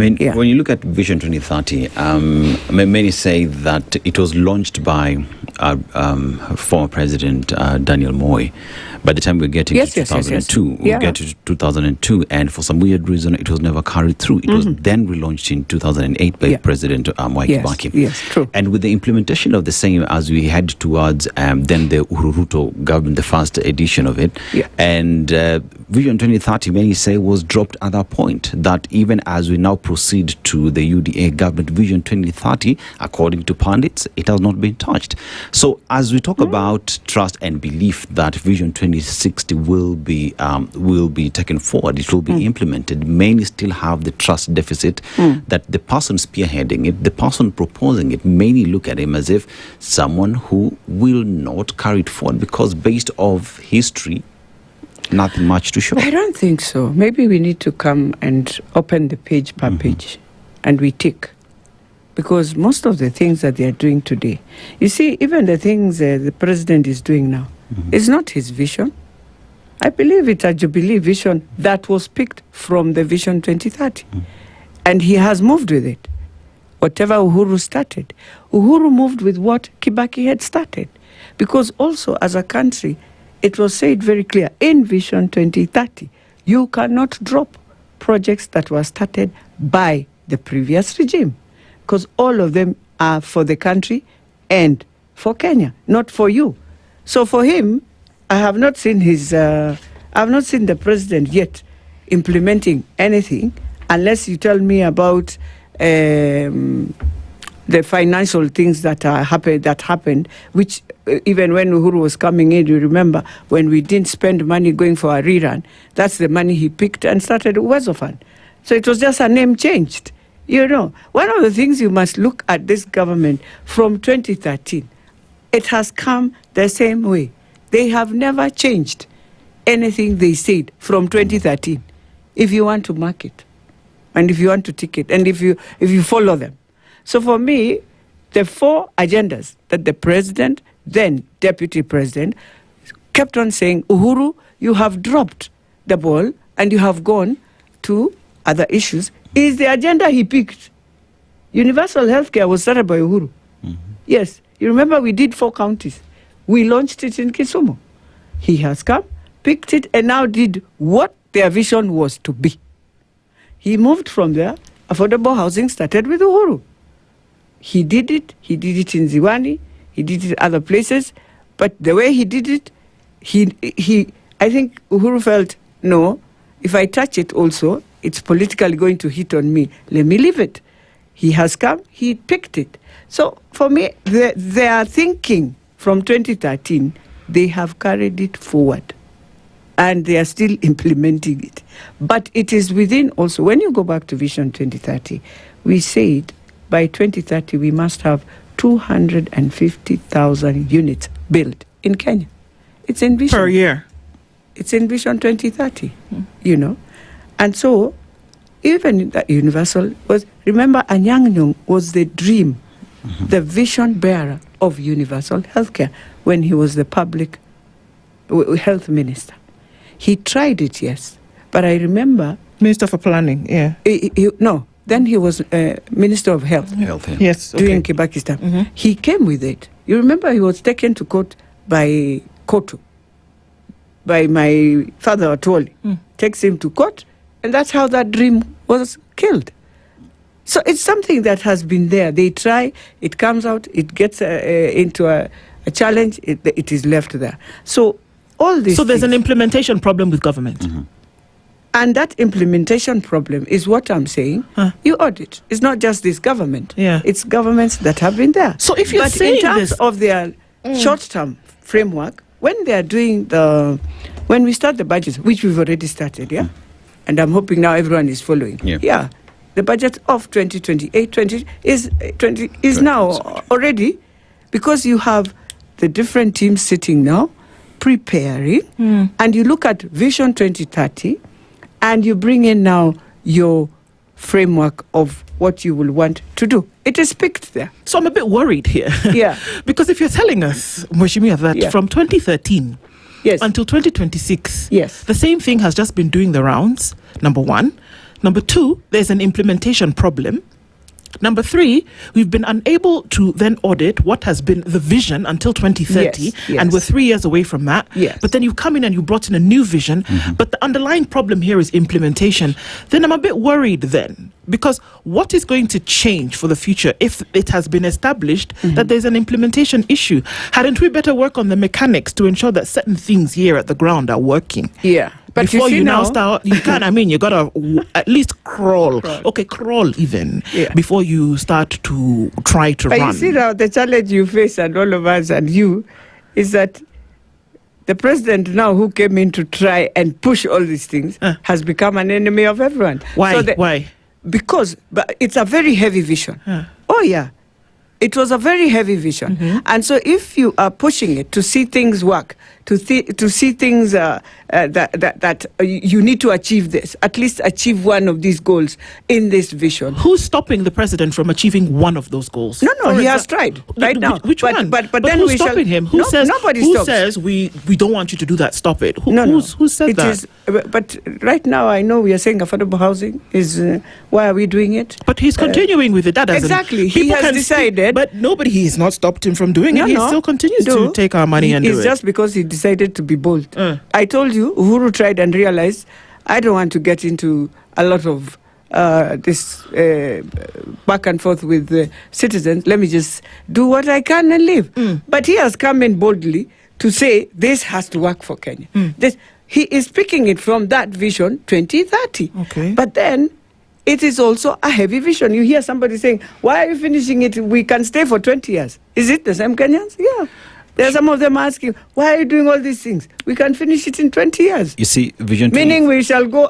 mean, when you look at Vision 2030, many say that it was launched by former President Daniel Moi. By the time we're getting to 2002, we get to 2002, and for some weird reason, it was never carried through. It was then relaunched in 2008 by President Mwai Kibaki. Yes, true. And with the implementation of the same, as we head towards then the Ruto government, the first edition of it, and Vision 2030, many say, was dropped at that point. That even as we now proceed to the UDA government, Vision 2030, according to pundits, it has not been touched. So as we talk about trust and belief that Vision 2060 will be taken forward, it will be implemented, many still have the trust deficit that the person spearheading it, the person proposing it, many look at him as if someone who will not carry it forward because based off history, nothing much to show. I don't think so. Maybe we need to come and open the page per page and we tick. Because most of the things that they are doing today, you see, even the things the president is doing now, it's not his vision. I believe it's a Jubilee vision that was picked from the Vision 2030. And he has moved with it. Whatever Uhuru started, Uhuru moved with what Kibaki had started. Because also as a country, it was said very clear in Vision 2030, you cannot drop projects that were started by the previous regime. Because all of them are for the country and for Kenya, not for you. So for him, I have not seen the president yet implementing anything, unless you tell me about the financial things that happened, which even when Uhuru was coming in, you remember when we didn't spend money going for a rerun, that's the money he picked and started Uwezo Fund. So it was just a name changed. You know, one of the things you must look at this government from 2013, it has come the same way. They have never changed anything they said from 2013. If you want to mark it, and if you want to tick it, and if you follow them. So for me, the four agendas that the president, then deputy president, kept on saying, Uhuru, you have dropped the ball and you have gone to other issues, is the agenda he picked. Universal healthcare was started by Uhuru. Yes, you remember we did 4 counties. We launched it in Kisumu. He has come, picked it, and now did what their vision was to be. He moved from there. Affordable housing started with Uhuru. He did it in Ziwani, he did it other places, but the way he did it, I think Uhuru felt, no, if I touch it also, it's politically going to hit on me. Let me leave it. He has come, he picked it. So for me, their thinking from 2013, they have carried it forward. And they are still implementing it. But it is within also, when you go back to Vision 2030, we said by 2030 we must have 250,000 units built in Kenya. It's in Vision. Per year. It's in Vision 2030, you know. And so, even that universal was, remember Anyang' Nyong'o was the dream, the vision bearer of universal healthcare when he was the public health minister. He tried it, yes, but I remember... Minister for Planning, yeah. Then he was Minister of Health. Yes, during Kibaki's time. He came with it. You remember he was taken to court by Koto, by my father Atwoli. Takes him to court, and that's how that dream was killed. So it's something that has been there. They try, it comes out, it gets into a challenge, it is left there. So all this. So there's an implementation problem with government. And that implementation problem is what I'm saying. You audit. It's not just this government. It's governments that have been there. So if you're saying in terms of their short-term framework, when they are doing when we start the budget, which we've already started, and I'm hoping now everyone is following. The budget of 2028 is now already, because you have the different teams sitting now preparing, and you look at Vision 2030, and you bring in now your framework of what you will want to do. It is picked there. So I'm a bit worried here. Because if you're telling us, Mheshimiwa, that from 2013 until 2026, the same thing has just been doing the rounds, number one. Number 2, there's an implementation problem. Number 3, we've been unable to then audit what has been the vision until 2030, and we're 3 years away from that. But then you come in and you brought in a new vision, but the underlying problem here is implementation. Then I'm a bit worried then, because what is going to change for the future if it has been established that there's an implementation issue? Hadn't we better work on the mechanics to ensure that certain things here at the ground are working? But before you now start, you can. I mean, you gotta at least crawl. Okay, crawl even before you start to try to run. But you see now, the challenge you face, and all of us and you, is that the president now, who came in to try and push all these things, has become an enemy of everyone. Why? Why? Because it's a very heavy vision. Oh yeah. It was a very heavy vision. And so if you are pushing it to see things work, to see things that you need to achieve this, at least achieve one of these goals in this vision. Who's stopping the president from achieving one of those goals? No, he has tried right now. Which one? But then who's stopping him? Who says we don't want you to do that? Stop it. Who said that? But right now I know we are saying affordable housing is why are we doing it? But he's continuing with it. That doesn't, exactly. He has decided. But he has not stopped him from doing it. He still continues to take our money and do it. It's just because he decided to be bold. I told you, Uhuru tried and realized, I don't want to get into a lot of this back and forth with the citizens. Let me just do what I can and leave. But he has come in boldly to say this has to work for Kenya. He is picking it from that vision 2030. Okay. But then it is also a heavy vision. You hear somebody saying, why are you finishing it? We can stay for 20 years. Is it the same Kenyans? Yeah. There are some of them asking, why are you doing all these things? We can finish it in 20 years. You see, Vision meaning we shall go